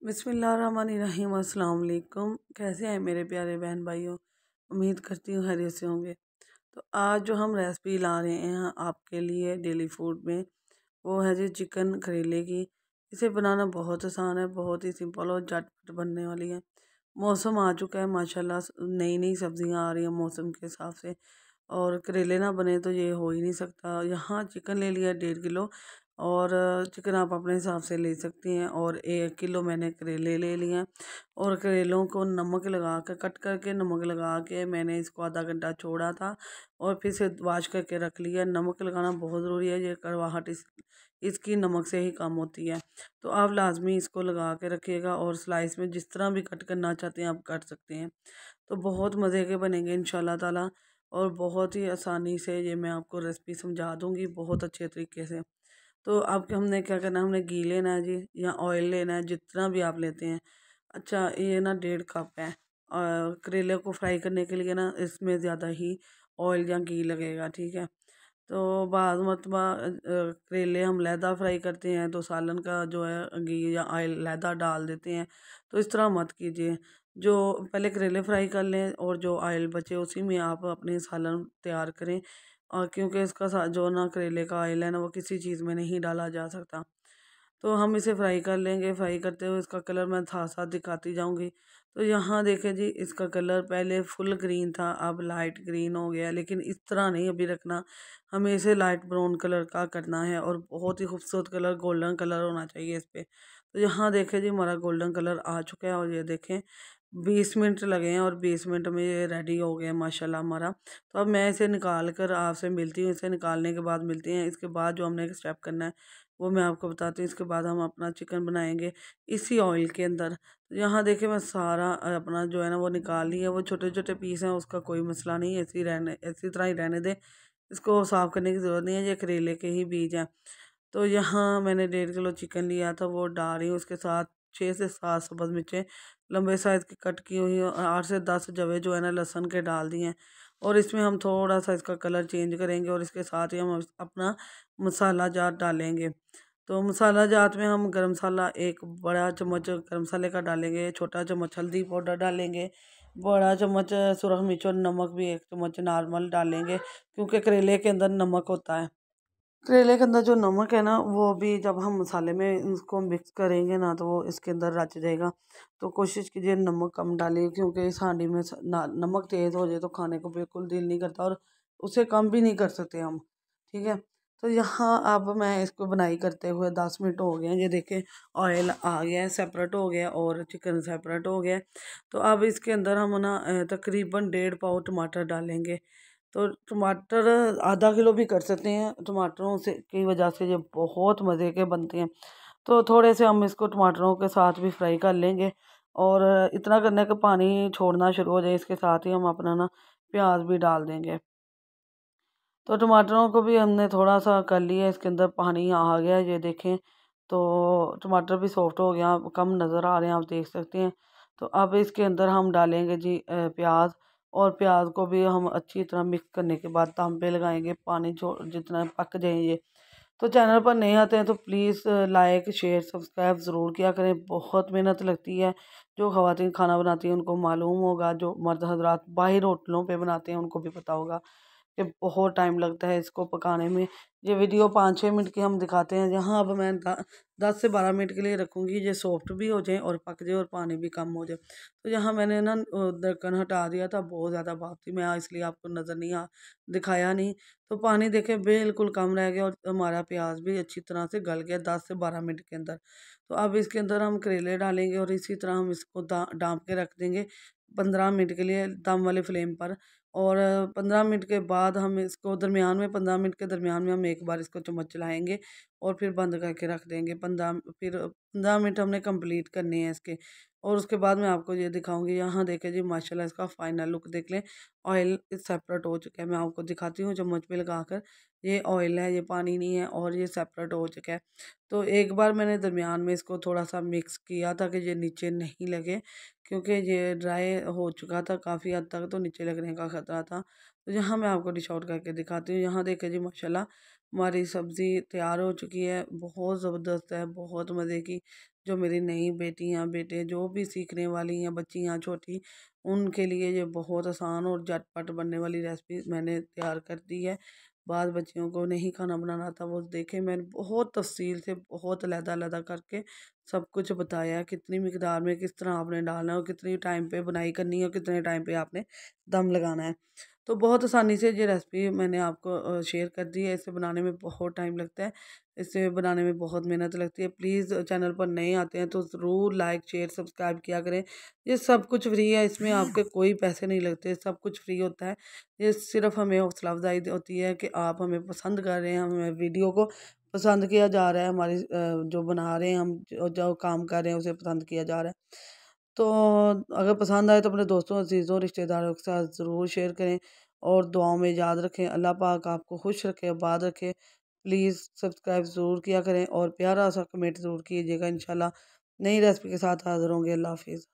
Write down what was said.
बिस्मिल्लाहिर्रहमानिर्रहीम। अस्सलाम वालेकुम। कैसे हैं मेरे प्यारे बहन भाइयों? उम्मीद करती हूँ खैरियत से होंगे। तो आज जो हम रेसिपी ला रहे हैं आपके लिए डेली फूड में, वो है जी चिकन करेले की। इसे बनाना बहुत आसान है, बहुत ही सिंपल और झटपट बनने वाली है। मौसम आ चुका है माशाल्लाह, नई नई सब्जियां आ रही हैं मौसम के हिसाब से, और करेले ना बने तो ये हो ही नहीं सकता। यहाँ चिकन ले लिया 1.5 किलो, और चिकन आप अपने हिसाब से ले सकती हैं। और 1 किलो मैंने करेले ले लिए हैं, और करेलों को नमक लगा कर कट करके नमक लगा के मैंने इसको आधा घंटा छोड़ा था, और फिर से वाश करके रख लिया। नमक लगाना बहुत ज़रूरी है, ये कड़वाहट इसकी नमक से ही कम होती है। तो आप लाजमी इसको लगा के रखिएगा, और स्लाइस में जिस तरह भी कट करना चाहते हैं आप कट सकते हैं। तो बहुत मज़े के बनेंगे इंशाल्लाह ताला, और बहुत ही आसानी से ये मैं आपको रेसिपी समझा दूँगी बहुत अच्छे तरीके से। तो आपके हमने क्या करना है, हमने घी लेना है जी, या ऑयल लेना है, जितना भी आप लेते हैं। अच्छा, ये ना 1.5 कप है, और करेले को फ्राई करने के लिए ना इसमें ज़्यादा ही ऑयल या घी लगेगा, ठीक है। तो बाद मरतबा करेले हम लहदा फ्राई करते हैं तो सालन का जो है घी या ऑयल लहदा डाल देते हैं। तो इस तरह मत कीजिए। जो पहले करेले फ्राई कर लें, और जो ऑयल बचे उसी में आप अपने सालन तैयार करें। और क्योंकि इसका जो ना करेले का ऑयल है ना, वो किसी चीज़ में नहीं डाला जा सकता। तो हम इसे फ्राई कर लेंगे। फ्राई करते हुए इसका कलर मैं साथ-साथ दिखाती जाऊँगी। तो यहाँ देखें जी, इसका कलर पहले फुल ग्रीन था, अब लाइट ग्रीन हो गया। लेकिन इस तरह नहीं अभी रखना, हमें इसे लाइट ब्राउन कलर का करना है, और बहुत ही खूबसूरत कलर गोल्डन कलर होना चाहिए इस पे। तो यहाँ देखें जी, हमारा गोल्डन कलर आ चुका है, और ये देखें 20 मिनट लगे हैं, और 20 मिनट में ये रेडी हो गया माशाल्लाह हमारा। तो अब मैं इसे निकाल कर आपसे मिलती हूँ। इसे निकालने के बाद मिलते हैं। इसके बाद जो हमने एक स्टेप करना है वो मैं आपको बताती हूँ। इसके बाद हम अपना चिकन बनाएंगे इसी ऑयल के अंदर। तो यहाँ देखिए, मैं सारा अपना जो है ना वो निकाल ली है। वो छोटे छोटे पीस हैं, उसका कोई मसला नहीं है, ऐसी तरह ही रहने दें। इसको साफ़ करने की ज़रूरत नहीं है, ये करेले के ही बीज हैं। तो यहाँ मैंने 1.5 किलो चिकन लिया था, वो डाल रही हूँ। उसके साथ 6 से 7 सब्ज़ मिर्चें लंबे साइज़ की कट की हुई, और 8 से 10 जवे जो है ना लहसुन के डाल दिए हैं। और इसमें हम थोड़ा सा इसका कलर चेंज करेंगे, और इसके साथ ही हम अपना मसाला जार डालेंगे। तो मसाला जात में हम गरम मसाला 1 बड़ा चम्मच गरम मसाले का डालेंगे, छोटा चम्मच हल्दी पाउडर डालेंगे, बड़ा चम्मच सुरख मिर्च, और नमक भी 1 चम्मच नॉर्मल डालेंगे, क्योंकि करेले के अंदर नमक होता है। करेले के अंदर जो नमक है ना, वो भी जब हम मसाले में उसको मिक्स करेंगे ना, तो वो इसके अंदर रच जाएगा। तो कोशिश कीजिए नमक कम डालिए, क्योंकि इस हांडी में नमक तेज़ हो जाए तो खाने को बिल्कुल दिल नहीं करता, और उसे कम भी नहीं कर सकते हम, ठीक है। तो यहाँ अब मैं इसको बनाई करते हुए 10 मिनट हो गए हैं। ये देखें, ऑयल आ गया है, सेपरेट हो गया, और चिकन सेपरेट हो गया है। तो अब इसके अंदर हम ना तकरीबन 1.5 पाव टमाटर डालेंगे। तो टमाटर आधा किलो भी कर सकते हैं, टमाटरों से की वजह से ये बहुत मज़े के बनते हैं। तो थोड़े से हम इसको टमाटरों के साथ भी फ्राई कर लेंगे, और इतना करने का पानी छोड़ना शुरू हो जाए, इसके साथ ही हम अपना ना प्याज भी डाल देंगे। तो टमाटरों को भी हमने थोड़ा सा कर लिया, इसके अंदर पानी आ गया, ये देखें। तो टमाटर भी सॉफ्ट हो गया, कम नज़र आ रहे हैं, आप देख सकते हैं। तो अब इसके अंदर हम डालेंगे जी प्याज, और प्याज को भी हम अच्छी तरह मिक्स करने के बाद दम पे लगाएंगे, पानी छोड़ जितना पक जाए ये। तो चैनल पर नए आते हैं तो प्लीज़ लाइक शेयर सब्सक्राइब ज़रूर किया करें, बहुत मेहनत लगती है। जो ख़वातीन खाना बनाती हैं उनको मालूम होगा, जो मर्द हज़रात बाहर होटलों पे बनाते हैं उनको भी पता होगा कि बहुत टाइम लगता है इसको पकाने में। ये वीडियो 5-6 मिनट की हम दिखाते हैं, जहाँ अब मैं 10 से 12 मिनट के लिए रखूँगी, ये सॉफ्ट भी हो जाए और पक जाए, और पानी भी कम हो जाए। तो यहाँ मैंने ना ढक्कन हटा दिया था, बहुत ज़्यादा भाप थी, मैं इसलिए आपको नज़र नहीं दिखाया नहीं। तो पानी देखें बिल्कुल कम रह गया, और हमारा प्याज भी अच्छी तरह से गल गया 10 से 12 मिनट के अंदर। तो अब इसके अंदर हम करेले डालेंगे, और इसी तरह हम इसको ढाँप के रख देंगे 15 मिनट के लिए दम वाले फ्लेम पर। और 15 मिनट के बाद हम इसको दरमियान में 15 मिनट के दरमियान में हम एक बार इसको चम्मच चलाएँगे, और फिर बंद करके रख देंगे। 15 मिनट हमने कंप्लीट करने हैं इसके, और उसके बाद मैं आपको ये दिखाऊँगी। यहाँ देखें जी, माशाल्लाह इसका फाइनल लुक देख लें। ऑयल सेपरेट हो चुका है, मैं आपको दिखाती हूँ चम्मच पे लगाकर। ये ऑयल है, ये पानी नहीं है, और ये सेपरेट हो चुका है। तो एक बार मैंने दरमियान में इसको थोड़ा-सा मिक्स किया ताकि ये नीचे नहीं लगे, क्योंकि ये ड्राई हो चुका था काफ़ी हद तक, तो नीचे लगने का ख़तरा था। तो यहाँ मैं आपको डिश आउट करके दिखाती हूँ। यहाँ देखें जी, माशाल्लाह हमारी सब्ज़ी तैयार हो चुकी है, बहुत ज़बरदस्त है, बहुत मज़े की। जो मेरी नई बेटियां बेटे जो भी सीखने वाली हैं बच्चियां छोटी, उनके लिए ये बहुत आसान और झटपट बनने वाली रेसिपी मैंने तैयार कर दी है। बाद बच्चियों को नहीं खाना बनाना आता, वो देखें मैंने बहुत तफ़सील से बहुत अलग-अलग करके सब कुछ बताया है, कितनी मिकदार में किस तरह आपने डालना है और कितनी टाइम पे बुनाई करनी है और कितने टाइम पे आपने दम लगाना है। तो बहुत आसानी से ये रेसिपी मैंने आपको शेयर कर दी है। इसे बनाने में बहुत टाइम लगता है, इसे बनाने में बहुत मेहनत लगती है। प्लीज़ चैनल पर नए आते हैं तो ज़रूर लाइक, शेयर, सब्सक्राइब किया करें। ये सब कुछ फ्री है, इसमें आपके कोई पैसे नहीं लगते, सब कुछ फ्री होता है। ये सिर्फ़ हमें हौसला अफ़ज़ाई होती है कि आप हमें पसंद कर रहे हैं, हमें वीडियो को पसंद किया जा रहा है, हमारी जो बना रहे हैं हम जो काम कर रहे हैं उसे पसंद किया जा रहा है। तो अगर पसंद आए तो अपने दोस्तों, अज़ीज़ों, रिश्तेदारों के साथ ज़रूर शेयर करें और दुआओं में याद रखें। अल्लाह पाक आपको खुश रखे, आबाद रखे। प्लीज़ सब्सक्राइब ज़रूर किया करें और प्यारा सा कमेंट ज़रूर कीजिएगा। इंशाल्लाह नई रेसिपी के साथ हाज़िर होंगे। अल्लाह हाफ़िज़।